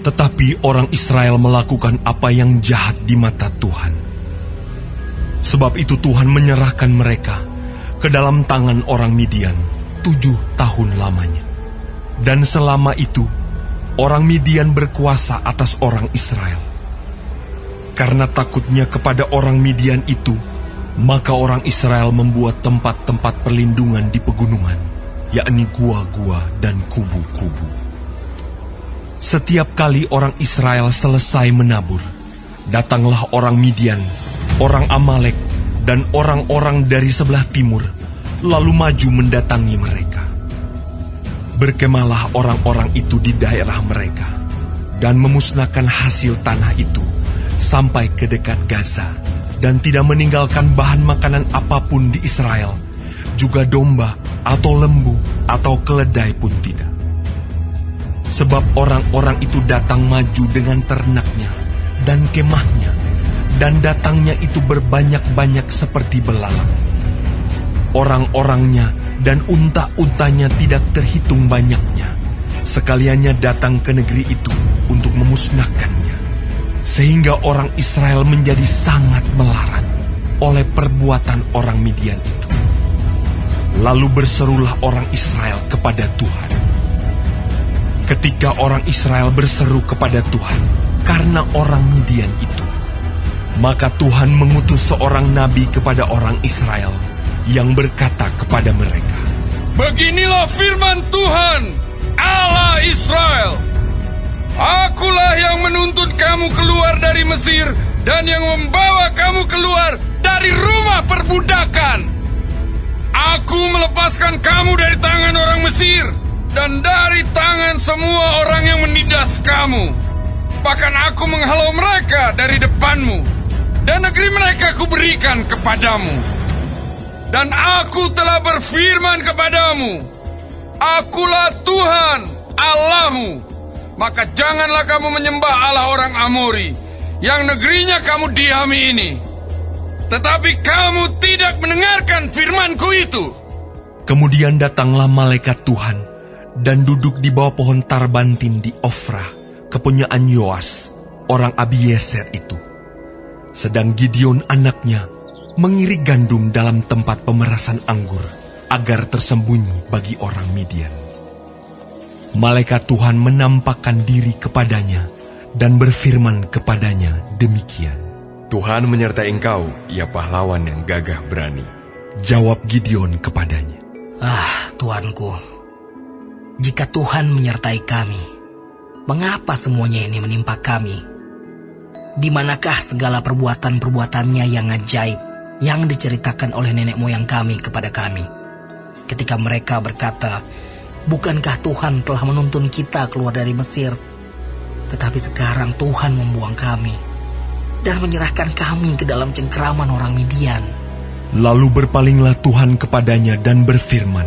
Tetapi orang Israel melakukan apa yang jahat di mata Tuhan. Sebab itu Tuhan menyerahkan mereka ke dalam tangan orang Midian 7 tahun lamanya. Dan selama itu, orang Midian berkuasa atas orang Israel. Karena takutnya kepada orang Midian itu, maka orang Israel membuat tempat-tempat perlindungan di pegunungan, yakni gua-gua dan kubu-kubu. Setiap kali orang Israel selesai menabur, datanglah orang Midian, orang Amalek, dan orang-orang dari sebelah timur, lalu maju mendatangi mereka. Berkemahlah orang-orang itu di daerah mereka, dan memusnahkan hasil tanah itu sampai ke dekat Gaza, dan tidak meninggalkan bahan makanan apapun di Israel, juga domba atau lembu atau keledai pun tidak. Sebab orang-orang itu datang maju dengan ternaknya dan kemahnya, dan datangnya itu berbanyak-banyak seperti belalang. Orang-orangnya dan unta-untanya tidak terhitung banyaknya, sekaliannya datang ke negeri itu untuk memusnahkannya. Sehingga orang Israel menjadi sangat melarat oleh perbuatan orang Midian itu. Lalu berserulah orang Israel kepada Tuhan. Ketika orang Israel berseru kepada Tuhan karena orang Midian itu, maka Tuhan mengutus seorang nabi kepada orang Israel yang berkata kepada mereka, "Beginilah firman Tuhan, Allah Israel. Akulah yang menuntun kamu keluar dari Mesir dan yang membawa kamu keluar dari rumah perbudakan. Aku melepaskan kamu dari tangan orang Mesir dan dari tangan semua orang yang menindas kamu. Bahkan aku menghalau mereka dari depanmu, dan negeri mereka kuberikan kepadamu. Dan aku telah berfirman kepadamu, akulah Tuhan Allahmu. Maka janganlah kamu menyembah Allah orang Amori, yang negerinya kamu diami ini. Tetapi kamu tidak mendengarkan firmanku itu." Kemudian datanglah malaikat Tuhan dan duduk di bawah pohon tarbantin di Ofrah, kepunyaan Yoas, orang Abiezer itu. Sedang Gideon anaknya mengirik gandum dalam tempat pemerasan anggur, agar tersembunyi bagi orang Midian. Malaikat Tuhan menampakkan diri kepadanya dan berfirman kepadanya demikian, "Tuhan menyertai engkau, ia pahlawan yang gagah berani." Jawab Gideon kepadanya, Tuanku, jika Tuhan menyertai kami, mengapa semuanya ini menimpa kami? Di manakah segala perbuatan-perbuatannya yang ajaib yang diceritakan oleh nenek moyang kami kepada kami? Ketika mereka berkata, "Bukankah Tuhan telah menuntun kita keluar dari Mesir?" Tetapi sekarang Tuhan membuang kami dan menyerahkan kami ke dalam cengkeraman orang Midian. Lalu berpalinglah Tuhan kepadanya dan berfirman,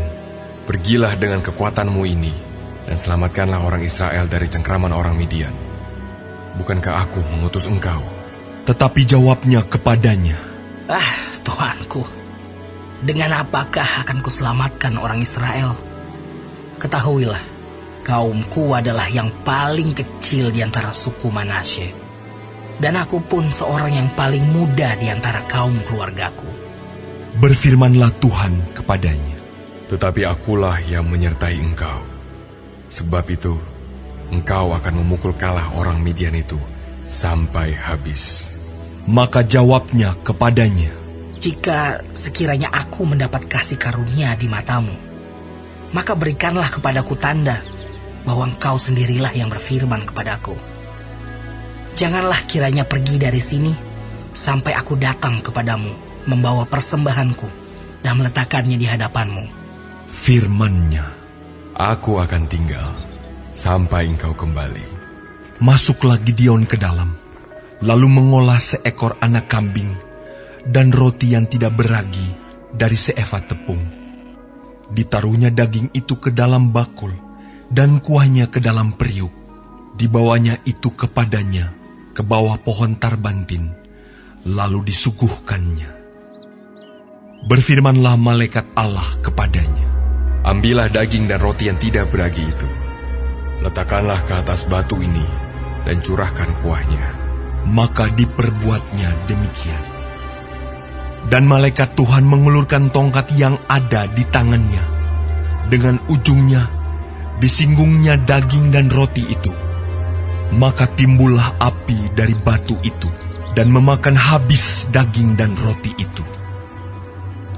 "Pergilah dengan kekuatanmu ini, dan selamatkanlah orang Israel dari cengkraman orang Midian. Bukankah aku mengutus engkau?" Tetapi jawabnya kepadanya, Tuanku, dengan apakah akan kuselamatkan orang Israel? Ketahuilah, kaumku adalah yang paling kecil di antara suku Manasye, dan aku pun seorang yang paling muda di antara kaum keluargaku. Berfirmanlah Tuhan kepadanya, "Tetapi akulah yang menyertai engkau. Sebab itu, engkau akan memukul kalah orang Midian itu sampai habis." Maka jawabnya kepadanya, "Jika sekiranya aku mendapat kasih karunia di matamu, maka berikanlah kepadaku tanda bahwa engkau sendirilah yang berfirman kepadaku. Janganlah kiranya pergi dari sini sampai aku datang kepadamu membawa persembahanku dan meletakkannya di hadapanmu." Firman-Nya, "Aku akan tinggal sampai engkau kembali." Masuklah Gideon ke dalam, lalu mengolah seekor anak kambing dan roti yang tidak beragi dari seefa tepung. Ditaruhnya daging itu ke dalam bakul dan kuahnya ke dalam periuk. Dibawanya itu kepadanya ke bawah pohon tarbantin, lalu disuguhkannya. Berfirmanlah malaikat Allah kepadanya, "Ambillah daging dan roti yang tidak beragi itu, letakkanlah ke atas batu ini, dan curahkan kuahnya. Maka diperbuatnya demikian. Dan malaikat Tuhan mengulurkan tongkat yang ada di tangannya. Dengan ujungnya disinggungnya daging dan roti itu. Maka timbullah api dari batu itu dan memakan habis daging dan roti itu.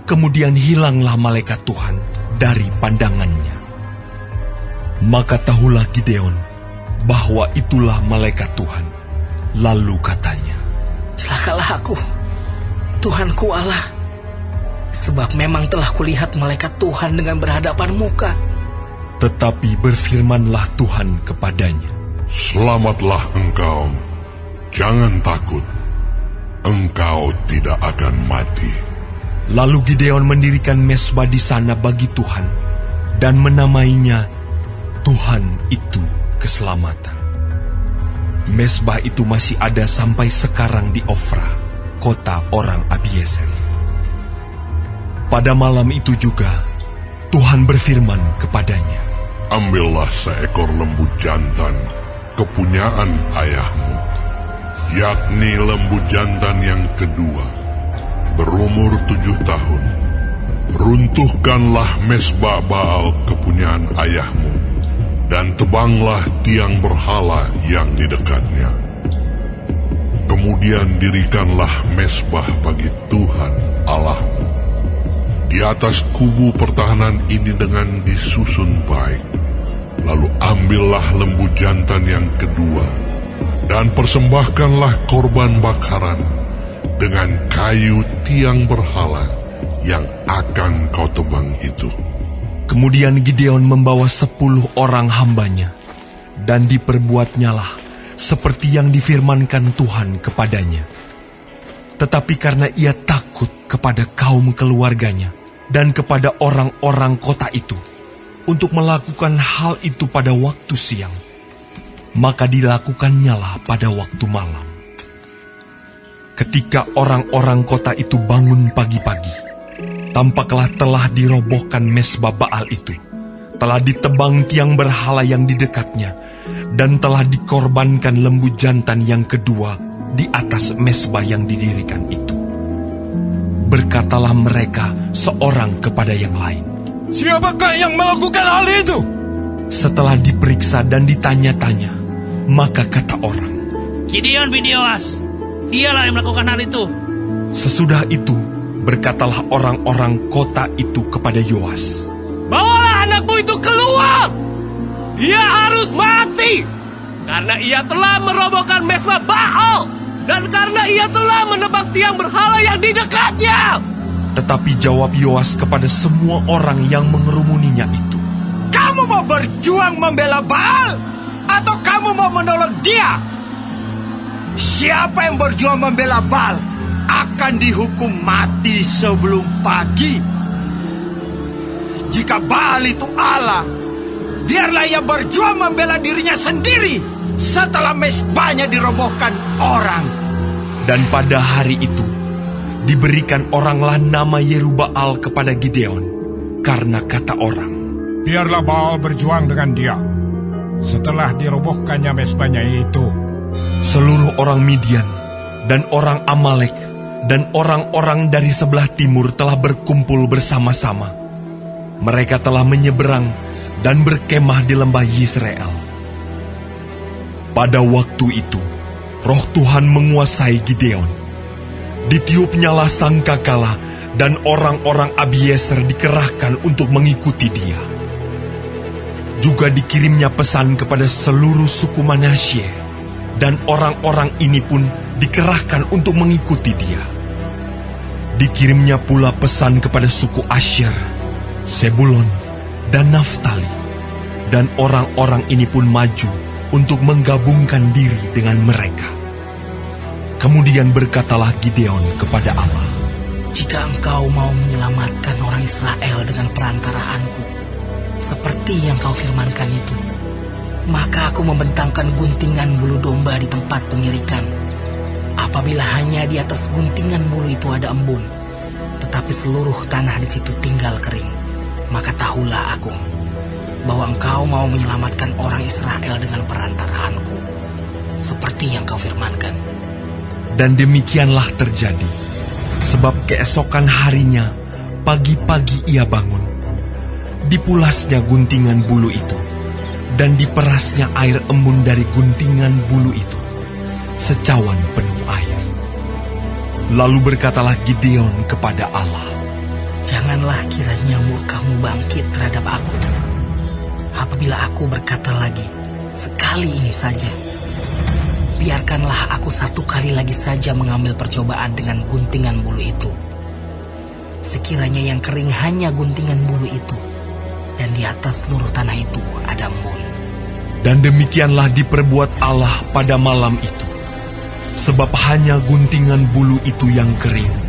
Kemudian hilanglah malaikat Tuhan dari pandangannya. Maka tahulah Gideon bahwa itulah malaikat Tuhan. Lalu katanya, Celakalah aku, Tuhanku Allah, sebab memang telah kulihat malaikat Tuhan dengan berhadapan muka. tetapi berfirmanlah Tuhan kepadanya, Selamatlah engkau, jangan takut, engkau tidak akan mati. Lalu Gideon mendirikan mesbah di sana bagi Tuhan dan menamainya Tuhan itu keselamatan. Mesbah itu masih ada sampai sekarang di Ofra, kota orang Abiezer. Pada malam itu juga Tuhan berfirman kepadanya, Ambillah seekor lembu jantan, kepunyaan ayahmu, yakni lembu jantan yang kedua, berumur 7 tahun. Runtuhkanlah mesbah Baal kepunyaan ayahmu, dan tebanglah tiang berhala yang di dekatnya. Kemudian dirikanlah mesbah bagi Tuhan Allahmu di atas kubu pertahanan ini dengan disusun baik. Lalu ambillah lembu jantan yang kedua, dan persembahkanlah korban bakaran dengan kayu tiang berhala yang akan kau tebang itu. Kemudian Gideon membawa 10 orang hambanya, dan diperbuatnyalah seperti yang difirmankan Tuhan kepadanya. Tetapi karena ia takut kepada kaum keluarganya dan kepada orang-orang kota itu untuk melakukan hal itu pada waktu siang, maka dilakukannya pada waktu malam. Ketika orang-orang kota itu bangun pagi-pagi, tampaklah telah dirobohkan mesbah Baal itu, telah ditebang tiang berhala yang di dekatnya, dan telah dikorbankan lembu jantan yang kedua di atas mesbah yang didirikan itu. Berkatalah mereka seorang kepada yang lain, Siapakah yang melakukan hal itu? Setelah diperiksa dan ditanya-tanya, maka kata orang, Gideon bin Yoas, dialah yang melakukan hal itu. Sesudah itu berkatalah orang-orang kota itu kepada Yoas, Bawalah anakmu itu keluar. Dia harus mati karena ia telah merobohkan mesbah Baal dan karena ia telah menebang tiang berhala yang di dekatnya. Tetapi jawab Yoas kepada semua orang yang mengerumuninya itu, Kamu mau berjuang membela Baal atau kamu mau menolong dia? Siapa yang berjuang membela Baal akan dihukum mati sebelum pagi. Jika Baal itu Allah, biarlah ia berjuang membela dirinya sendiri setelah mesbahnya dirobohkan orang. dan pada hari itu diberikan oranglah nama Yerubbaal kepada Gideon, karena kata orang, Biarlah Baal berjuang dengan dia setelah dirobohkannya mesbahnya itu. seluruh orang Midian dan orang Amalek dan orang-orang dari sebelah timur telah berkumpul bersama-sama. Mereka telah menyeberang dan berkemah di lembah Yisrael. Pada waktu itu, Roh Tuhan menguasai Gideon. Ditiupnyalah sangkakala dan orang-orang Abiezer dikerahkan untuk mengikuti dia. Juga dikirimnya pesan kepada seluruh suku Manasye, dan orang-orang ini pun dikerahkan untuk mengikuti dia. Dikirimnya pula pesan kepada suku Asher, Sebulon, dan Naftali, dan orang-orang ini pun maju untuk menggabungkan diri dengan mereka. Kemudian berkatalah Gideon kepada Allah, Jika engkau mau menyelamatkan orang Israel dengan perantaraanku, seperti yang kau firmankan itu, maka aku membentangkan guntingan bulu domba di tempat pengirikan. Apabila hanya di atas guntingan bulu itu ada embun, tetapi seluruh tanah di situ tinggal kering, maka tahulah aku bahwa engkau mau menyelamatkan orang Israel dengan perantaraanku. seperti yang kau firmankan. Dan demikianlah terjadi, sebab keesokan harinya, pagi-pagi ia bangun. Dipulasnya guntingan bulu itu, dan diperasnya air embun dari guntingan bulu itu, secawan penuh air. Lalu berkatalah Gideon kepada Allah, Janganlah kiranya murka-Mu bangkit terhadap aku, apabila aku berkata lagi, sekali ini saja. Biarkanlah aku satu kali lagi saja mengambil percobaan dengan guntingan bulu itu. Sekiranya yang kering hanya guntingan bulu itu, dan di atas seluruh tanah itu ada embun. Dan demikianlah diperbuat Allah pada malam itu, sebab hanya guntingan bulu itu yang kering,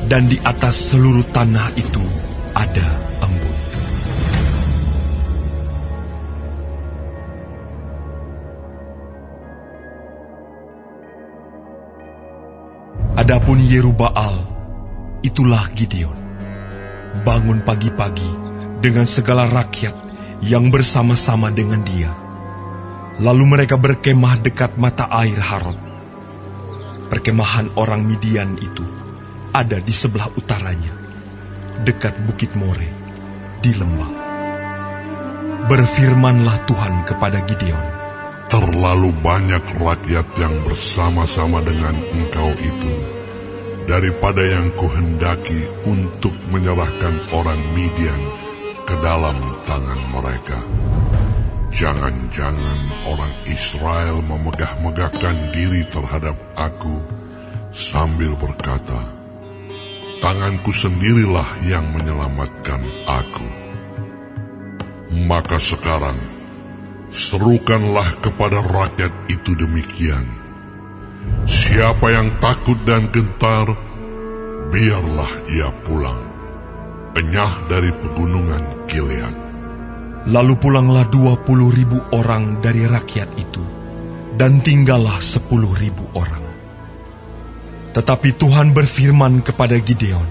dan di atas seluruh tanah itu ada embun. Adapun Yerubbaal, itulah Gideon, bangun pagi-pagi dengan segala rakyat yang bersama-sama dengan dia. Lalu mereka berkemah dekat mata air Harod. Perkemahan orang Midian itu ada di sebelah utaranya, dekat Bukit More, di lembah. Berfirmanlah Tuhan kepada Gideon, Terlalu banyak rakyat yang bersama-sama dengan engkau itu, daripada yang kuhendaki untuk menyerahkan orang Midian ke dalam tangan mereka. Jangan-jangan orang Israel memegah-megahkan diri terhadap aku sambil berkata, tanganku sendirilah yang menyelamatkan aku. Maka sekarang, serukanlah kepada rakyat itu demikian. Siapa yang takut dan gentar, biarlah ia pulang, enyah dari pegunungan Gilead. Lalu pulanglah 20.000 orang dari rakyat itu, dan tinggallah 10.000 orang. Tetapi Tuhan berfirman kepada Gideon,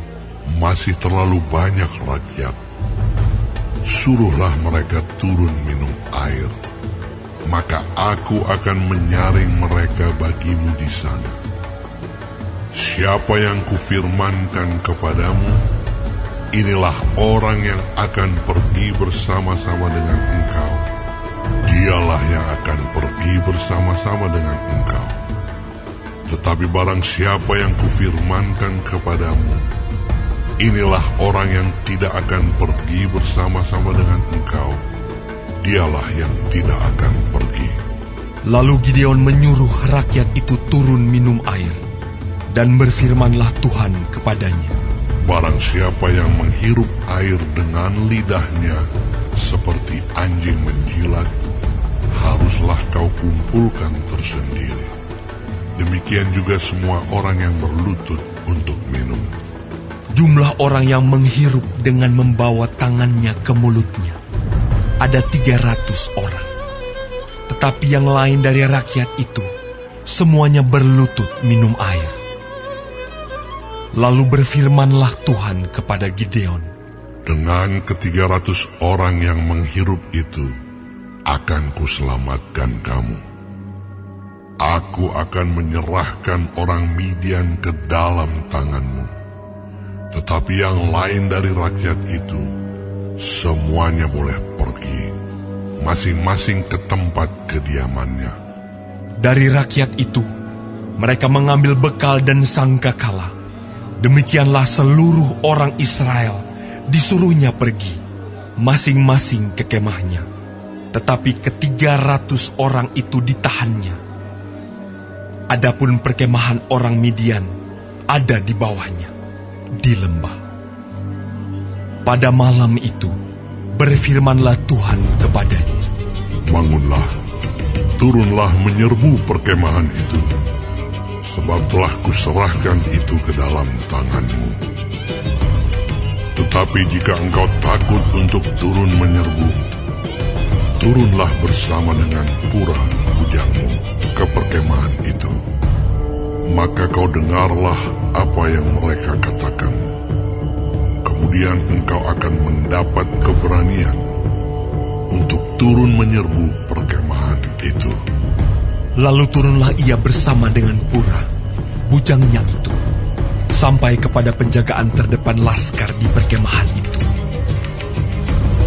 Masih terlalu banyak rakyat. Suruhlah mereka turun minum air, maka aku akan menyaring mereka bagimu di sana. Siapa yang kufirmankan kepadamu, inilah orang yang akan pergi bersama-sama dengan engkau. Dialah yang akan pergi bersama-sama dengan engkau. Tetapi barang siapa yang kufirmankan kepadamu, inilah orang yang tidak akan pergi bersama-sama dengan engkau. Dialah yang tidak akan pergi. Lalu Gideon menyuruh rakyat itu turun minum air, dan berfirmanlah Tuhan kepadanya, Barang siapa yang menghirup air dengan lidahnya seperti anjing menjilat, haruslah kau kumpulkan tersendiri. Demikian juga semua orang yang berlutut untuk minum. Jumlah orang yang menghirup dengan membawa tangannya ke mulutnya ada 300 orang. Tetapi yang lain dari rakyat itu semuanya berlutut minum air. Lalu berfirmanlah Tuhan kepada Gideon, Dengan ke-300 orang yang menghirup itu, akan kuselamatkan kamu. Aku akan menyerahkan orang Midian ke dalam tanganmu. Tetapi yang lain dari rakyat itu, semuanya boleh pergi, masing-masing ke tempat kediamannya. Dari rakyat itu, mereka mengambil bekal dan sangkakala. Demikianlah seluruh orang Israel disuruhnya pergi, masing-masing ke kemahnya. Tetapi ke-300 orang itu ditahannya. Adapun perkemahan orang Midian ada di bawahnya, di lembah. Pada malam itu, berfirmanlah Tuhan kepadanya, Bangunlah, turunlah menyerbu perkemahan itu, sebab telah kuserahkan itu ke dalam tanganmu. Tetapi jika engkau takut untuk turun menyerbu, turunlah bersama dengan pura bujangmu ke perkemahan itu. Maka kau dengarlah apa yang mereka katakan. Kemudian engkau akan mendapat keberanian untuk turun menyerbu perkemahan itu. Lalu turunlah ia bersama dengan Pura, bujangnya itu, sampai kepada penjagaan terdepan laskar di perkemahan itu.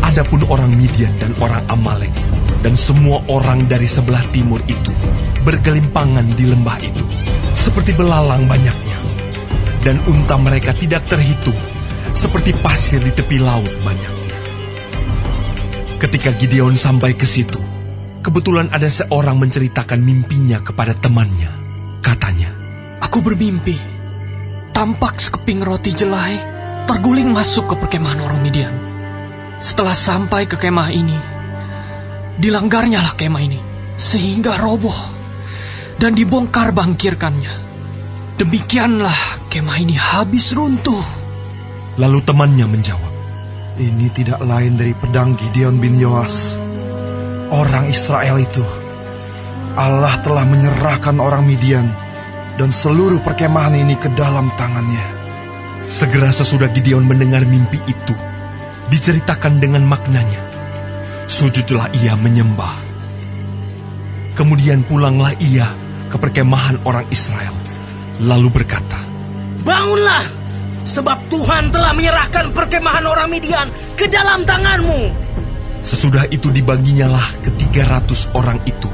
Adapun orang Midian dan orang Amalek dan semua orang dari sebelah timur itu bergelimpangan di lembah itu, seperti belalang banyaknya, dan unta mereka tidak terhitung, seperti pasir di tepi laut banyaknya. Ketika Gideon sampai ke situ, kebetulan ada seorang menceritakan mimpinya kepada temannya. Katanya, Aku bermimpi, tampak sekeping roti jelai terguling masuk ke perkemahan orang Midian. Setelah sampai ke kemah ini, dilanggarnyalah kemah ini, sehingga roboh dan dibongkar bangkirkannya. Demikianlah kemah ini habis runtuh. Lalu temannya menjawab, Ini tidak lain dari pedang Gideon bin Yoas. Orang Israel itu, Allah telah menyerahkan orang Midian dan seluruh perkemahan ini ke dalam tangannya. Segera sesudah Gideon mendengar mimpi itu, diceritakan dengan maknanya, sujudlah ia menyembah. Kemudian pulanglah ia ke perkemahan orang Israel, lalu berkata, Bangunlah, sebab Tuhan telah menyerahkan perkemahan orang Midian ke dalam tanganmu. Sesudah itu dibaginyalah ke 300 orang itu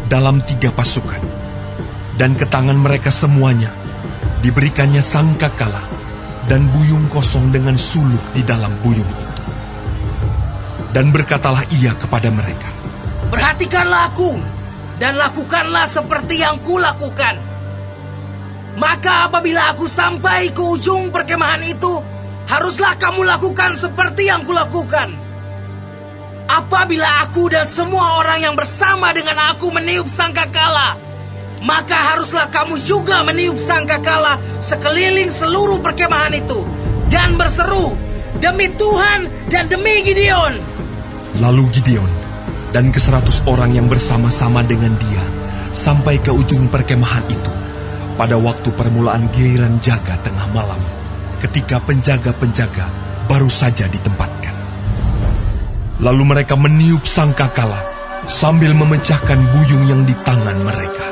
dalam 3 pasukan, dan ke tangan mereka semuanya diberikannya sangkakala dan buyung kosong dengan suluh di dalam buyung itu. Dan berkatalah ia kepada mereka, Perhatikanlah aku, dan lakukanlah seperti yang kulakukan. Maka apabila aku sampai ke ujung perkemahan itu, haruslah kamu lakukan seperti yang kulakukan. Apabila aku dan semua orang yang bersama dengan aku meniup sangkakala, maka haruslah kamu juga meniup sangkakala sekeliling seluruh perkemahan itu, dan berseru, demi Tuhan dan demi Gideon. Lalu Gideon dan ke-100 orang yang bersama-sama dengan dia sampai ke ujung perkemahan itu pada waktu permulaan giliran jaga tengah malam, ketika penjaga-penjaga baru saja ditempatkan. Lalu mereka meniup sangkakala sambil memecahkan buyung yang di tangan mereka.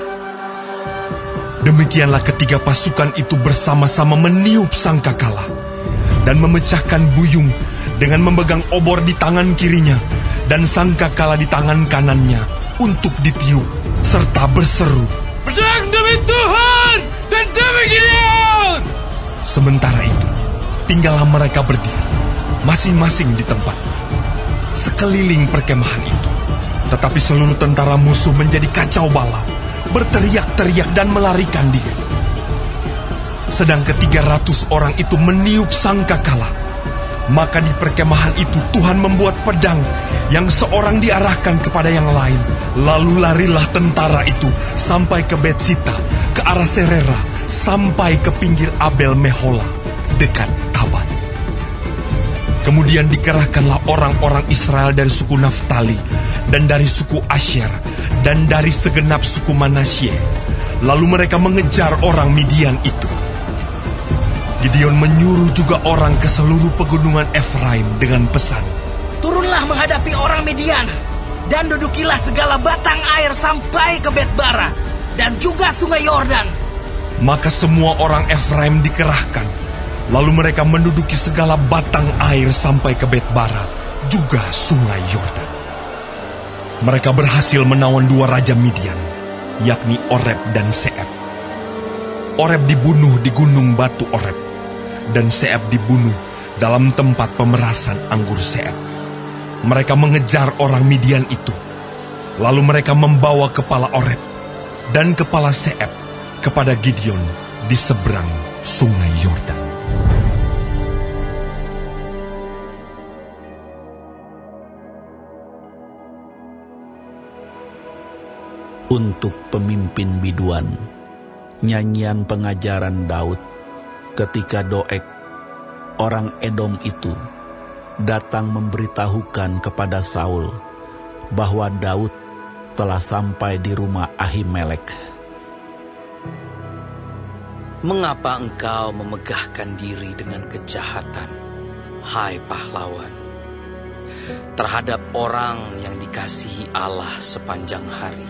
Demikianlah ketiga pasukan itu bersama-sama meniup sangkakala dan memecahkan buyung dengan memegang obor di tangan kirinya dan sangkakala di tangan kanannya untuk ditiup, serta berseru, Pedang demi Tuhan dan demi Gideon. Sementara itu, tinggallah mereka berdiri, masing-masing di tempat, sekeliling perkemahan itu. Tetapi seluruh tentara musuh menjadi kacau balau, berteriak-teriak dan melarikan diri. Sedang ke-300 orang itu meniup sangkakala. Maka di perkemahan itu Tuhan membuat pedang yang seorang diarahkan kepada yang lain. Lalu larilah tentara itu sampai ke Betsita, ke arah Serera, sampai ke pinggir Abel Mehola, dekat Tabat. Kemudian dikerahkanlah orang-orang Israel dari suku Naftali, dan dari suku Asher, dan dari segenap suku Manasye. Lalu mereka mengejar orang Midian itu. Gideon menyuruh juga orang ke seluruh pegunungan Efraim dengan pesan, Turunlah menghadapi orang Midian, dan dudukilah segala batang air sampai ke Bet-bara, dan juga sungai Yordan. Maka semua orang Efraim dikerahkan. Lalu mereka menduduki segala batang air sampai ke Bet-bara, juga sungai Yordan. Mereka berhasil menawan 2 raja Midian, yakni Oreb dan Seeb. Oreb dibunuh di gunung batu Oreb, dan Seeb dibunuh dalam tempat pemerasan anggur Seeb. Mereka mengejar orang Midian itu. Lalu mereka membawa kepala Oreb dan kepala Seeb kepada Gideon di seberang sungai Yordan. Untuk pemimpin biduan, nyanyian pengajaran Daud ketika Doeg, orang Edom itu, datang memberitahukan kepada Saul bahwa Daud telah sampai di rumah Ahimelek. Mengapa engkau memegahkan diri dengan kejahatan, hai pahlawan, terhadap orang yang dikasihi Allah sepanjang hari?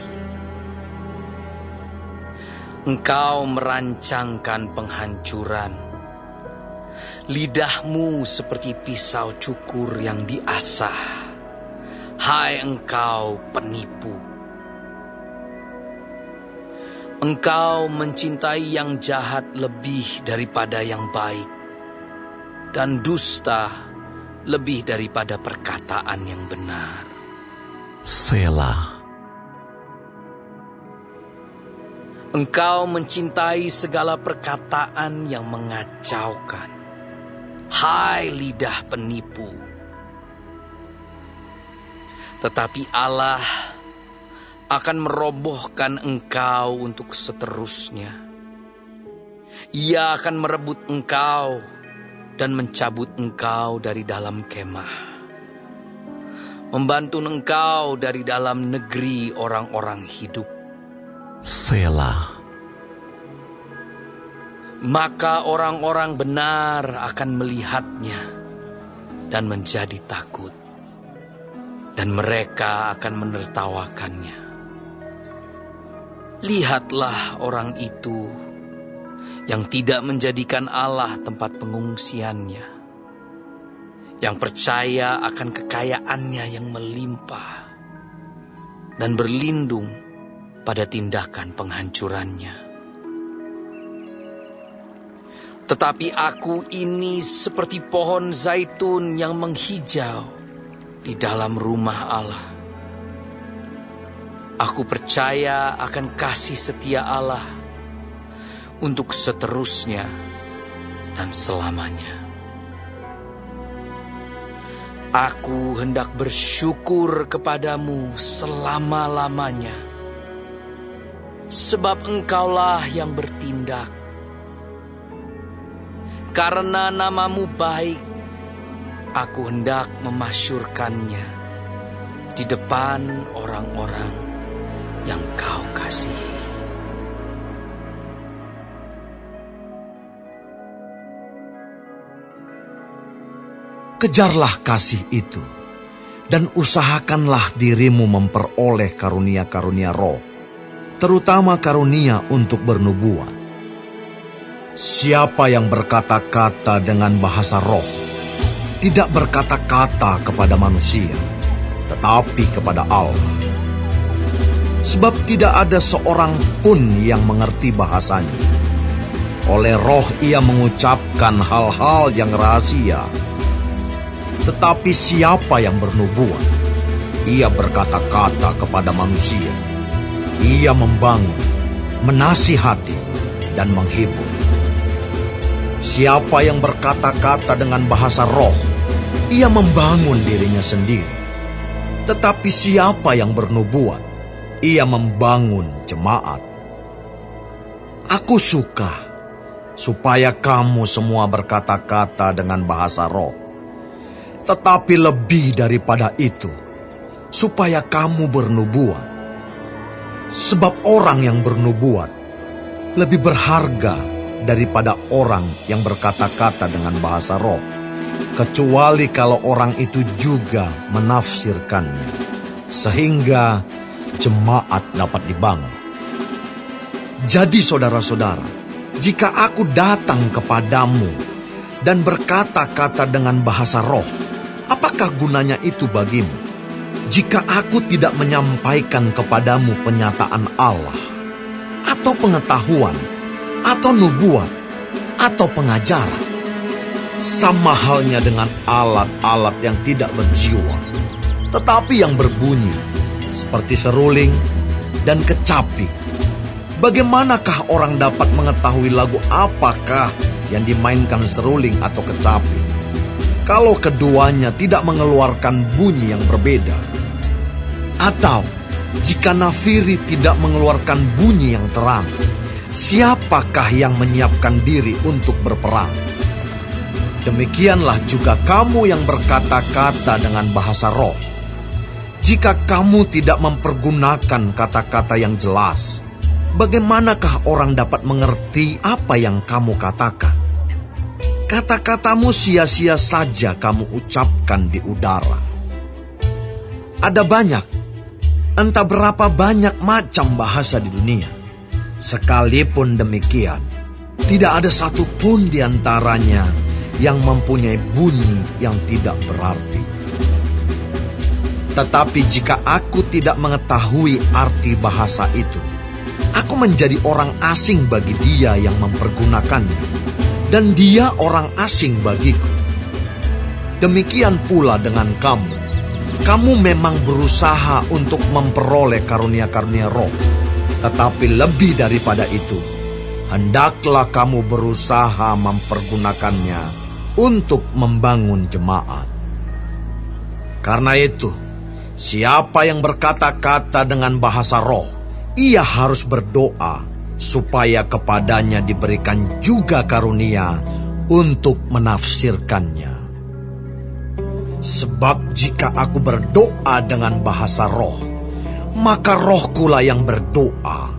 Engkau merancangkan penghancuran. Lidahmu seperti pisau cukur yang diasah. Hai engkau penipu. Engkau mencintai yang jahat lebih daripada yang baik, dan dusta lebih daripada perkataan yang benar. Selah. Engkau mencintai segala perkataan yang mengacaukan. Hai lidah penipu. Tetapi Allah akan merobohkan engkau untuk seterusnya. Ia akan merebut engkau dan mencabut engkau dari dalam kemah, membantu engkau dari dalam negeri orang-orang hidup. Selah. Maka orang-orang benar akan melihatnya dan menjadi takut, dan mereka akan menertawakannya. Lihatlah orang itu yang tidak menjadikan Allah tempat pengungsiannya, yang percaya akan kekayaannya yang melimpah, dan berlindung pada tindakan penghancurannya. Tetapi aku ini seperti pohon zaitun yang menghijau di dalam rumah Allah. Aku percaya akan kasih setia Allah untuk seterusnya dan selamanya. Aku hendak bersyukur kepadamu selama-lamanya, sebab engkaulah yang bertindak. Karena namamu baik, aku hendak memasyurkannya di depan orang-orang yang kau kasihi. Kejarlah kasih itu, dan usahakanlah dirimu memperoleh karunia-karunia roh, terutama karunia untuk bernubuat. Siapa yang berkata-kata dengan bahasa roh, tidak berkata-kata kepada manusia, tetapi kepada Allah. Sebab tidak ada seorang pun yang mengerti bahasanya. Oleh roh ia mengucapkan hal-hal yang rahasia. Tetapi siapa yang bernubuat, ia berkata-kata kepada manusia. Ia membangun, menasihati, dan menghibur. Siapa yang berkata-kata dengan bahasa roh, ia membangun dirinya sendiri. Tetapi siapa yang bernubuat, ia membangun jemaat. Aku suka supaya kamu semua berkata-kata dengan bahasa roh. Tetapi lebih daripada itu, supaya kamu bernubuat. Sebab orang yang bernubuat lebih berharga daripada orang yang berkata-kata dengan bahasa roh, kecuali kalau orang itu juga menafsirkannya, sehingga jemaat dapat dibangun. Jadi saudara-saudara, jika aku datang kepadamu dan berkata-kata dengan bahasa roh, apakah gunanya itu bagimu? Jika aku tidak menyampaikan kepadamu penyataan Allah, atau pengetahuan, atau nubuat, atau pengajaran, sama halnya dengan alat-alat yang tidak berjiwa, tetapi yang berbunyi, seperti seruling dan kecapi. Bagaimanakah orang dapat mengetahui lagu apakah yang dimainkan seruling atau kecapi, kalau keduanya tidak mengeluarkan bunyi yang berbeda? Atau jika nafiri tidak mengeluarkan bunyi yang terang, siapakah yang menyiapkan diri untuk berperang? Demikianlah juga kamu yang berkata-kata dengan bahasa roh. Jika kamu tidak mempergunakan kata-kata yang jelas, bagaimanakah orang dapat mengerti apa yang kamu katakan? Kata-katamu sia-sia saja kamu ucapkan di udara. Ada banyak, entah berapa banyak macam bahasa di dunia, Sekalipun demikian, tidak ada satupun di antaranya yang mempunyai bunyi yang tidak berarti. Tetapi jika aku tidak mengetahui arti bahasa itu, aku menjadi orang asing bagi dia yang mempergunakannya, dan dia orang asing bagiku. Demikian pula dengan kamu. Kamu memang berusaha untuk memperoleh karunia-karunia roh, tetapi lebih daripada itu, hendaklah kamu berusaha mempergunakannya untuk membangun jemaat. Karena itu, siapa yang berkata-kata dengan bahasa roh, ia harus berdoa supaya kepadanya diberikan juga karunia untuk menafsirkannya. Sebab jika aku berdoa dengan bahasa roh, maka rohkulah yang berdoa,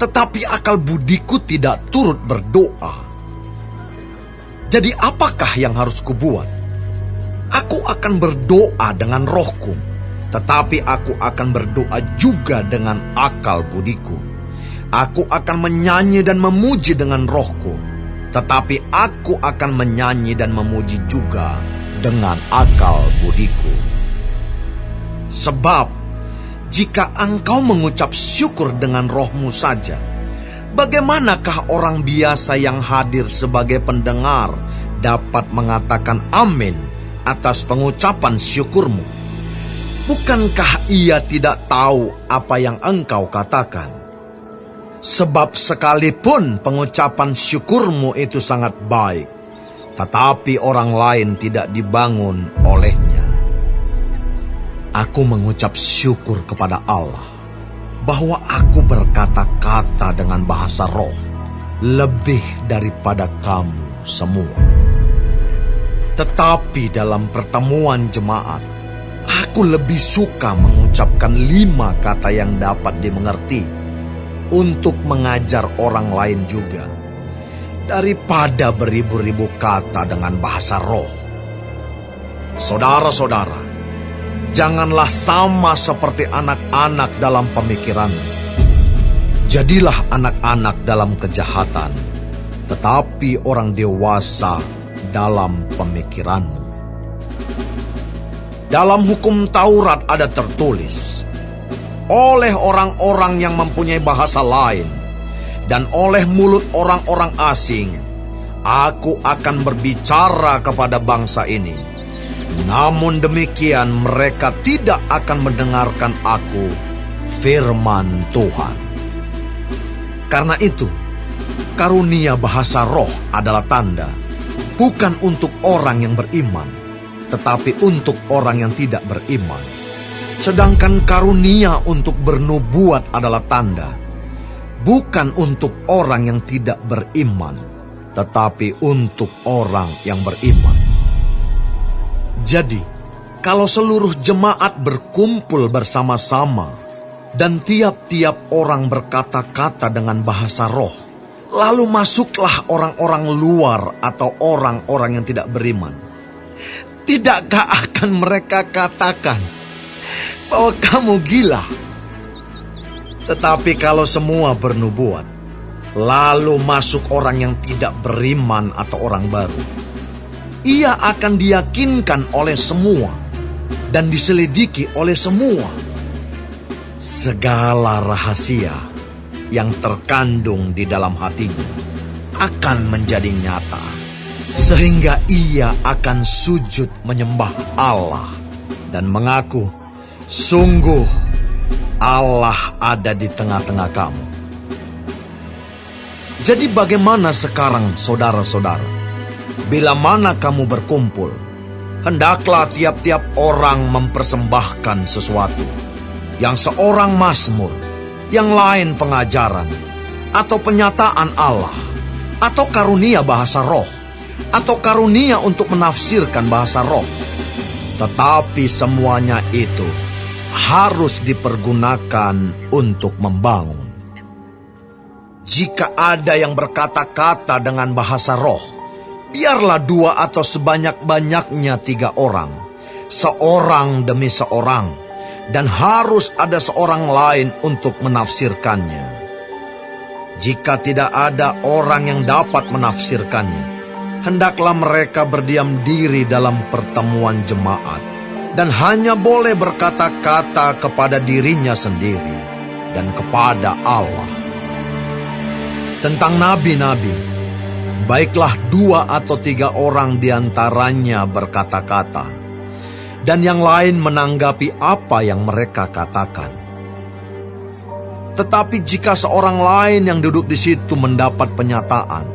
tetapi akal budiku tidak turut berdoa. Jadi apakah yang harus kubuat? Aku akan berdoa dengan rohku, tetapi aku akan berdoa juga dengan akal budiku. Aku akan menyanyi dan memuji dengan rohku, tetapi aku akan menyanyi dan memuji juga dengan akal budiku. Sebab jika engkau mengucap syukur dengan rohmu saja, bagaimanakah orang biasa yang hadir sebagai pendengar dapat mengatakan amin atas pengucapan syukurmu? Bukankah ia tidak tahu apa yang engkau katakan? Sebab sekalipun pengucapan syukurmu itu sangat baik, tetapi orang lain tidak dibangun olehnya. Aku mengucap syukur kepada Allah bahwa aku berkata-kata dengan bahasa roh lebih daripada kamu semua. Tetapi dalam pertemuan jemaat, aku lebih suka mengucapkan 5 kata yang dapat dimengerti untuk mengajar orang lain juga, daripada beribu-ribu kata dengan bahasa roh. Saudara-saudara, janganlah sama seperti anak-anak dalam pemikiranmu. Jadilah anak-anak dalam kejahatan, tetapi orang dewasa dalam pemikiranmu. Dalam hukum Taurat ada tertulis, oleh orang-orang yang mempunyai bahasa lain dan oleh mulut orang-orang asing, aku akan berbicara kepada bangsa ini. Namun demikian mereka tidak akan mendengarkan aku, firman Tuhan. Karena itu, karunia bahasa roh adalah tanda, bukan untuk orang yang beriman, tetapi untuk orang yang tidak beriman. Sedangkan karunia untuk bernubuat adalah tanda, bukan untuk orang yang tidak beriman, tetapi untuk orang yang beriman. Jadi, kalau seluruh jemaat berkumpul bersama-sama dan tiap-tiap orang berkata-kata dengan bahasa roh, lalu masuklah orang-orang luar atau orang-orang yang tidak beriman, tidakkah akan mereka katakan bahwa kamu gila? Tetapi kalau semua bernubuat, lalu masuk orang yang tidak beriman atau orang baru, ia akan diyakinkan oleh semua dan diselidiki oleh semua. Segala rahasia yang terkandung di dalam hatinya akan menjadi nyata, sehingga ia akan sujud menyembah Allah dan mengaku, sungguh Allah ada di tengah-tengah kamu. Jadi bagaimana sekarang saudara-saudara? Bila mana kamu berkumpul, hendaklah tiap-tiap orang mempersembahkan sesuatu. Yang seorang mazmur, yang lain pengajaran, atau penyataan Allah, atau karunia bahasa roh, atau karunia untuk menafsirkan bahasa roh. Tetapi semuanya itu harus dipergunakan untuk membangun. Jika ada yang berkata-kata dengan bahasa roh, biarlah 2 atau sebanyak-banyaknya 3 orang, seorang demi seorang, dan harus ada seorang lain untuk menafsirkannya. Jika tidak ada orang yang dapat menafsirkannya, hendaklah mereka berdiam diri dalam pertemuan jemaat dan hanya boleh berkata-kata kepada dirinya sendiri dan kepada Allah. Tentang nabi-nabi, baiklah 2 atau 3 orang di antaranya berkata-kata, dan yang lain menanggapi apa yang mereka katakan. Tetapi jika seorang lain yang duduk di situ mendapat penyataan,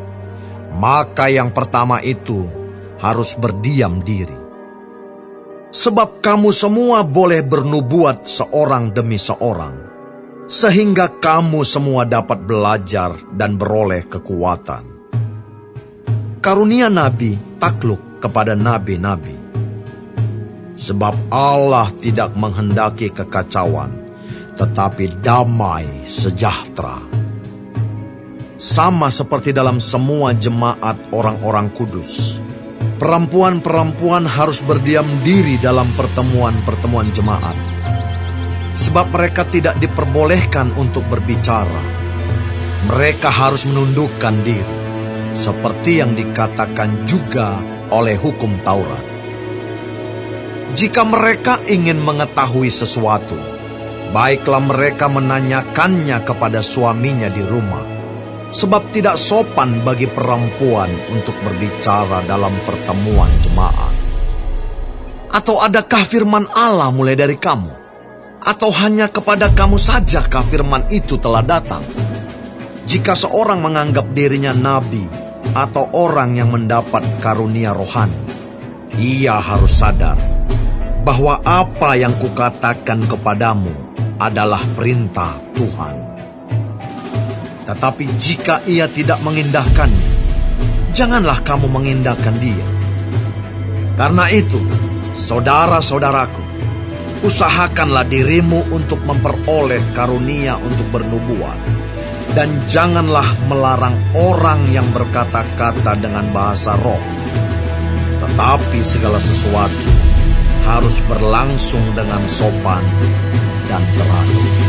maka yang pertama itu harus berdiam diri. Sebab kamu semua boleh bernubuat seorang demi seorang, sehingga kamu semua dapat belajar dan beroleh kekuatan. Karunia nabi takluk kepada nabi-nabi. Sebab Allah tidak menghendaki kekacauan, tetapi damai sejahtera. Sama seperti dalam semua jemaat orang-orang kudus, perempuan-perempuan harus berdiam diri dalam pertemuan-pertemuan jemaat. Sebab mereka tidak diperbolehkan untuk berbicara. Mereka harus menundukkan diri, seperti yang dikatakan juga oleh hukum Taurat. Jika mereka ingin mengetahui sesuatu, baiklah mereka menanyakannya kepada suaminya di rumah, sebab tidak sopan bagi perempuan untuk berbicara dalam pertemuan jemaat. Atau adakah firman Allah mulai dari kamu? Atau hanya kepada kamu sajakah firman itu telah datang? Jika seorang menganggap dirinya nabi atau orang yang mendapat karunia rohani, ia harus sadar bahwa apa yang kukatakan kepadamu adalah perintah Tuhan. Tetapi jika ia tidak mengindahkannya, janganlah kamu mengindahkan dia. Karena itu, saudara-saudaraku, usahakanlah dirimu untuk memperoleh karunia untuk bernubuat, dan janganlah melarang orang yang berkata-kata dengan bahasa roh. Tetapi segala sesuatu harus berlangsung dengan sopan dan teratur.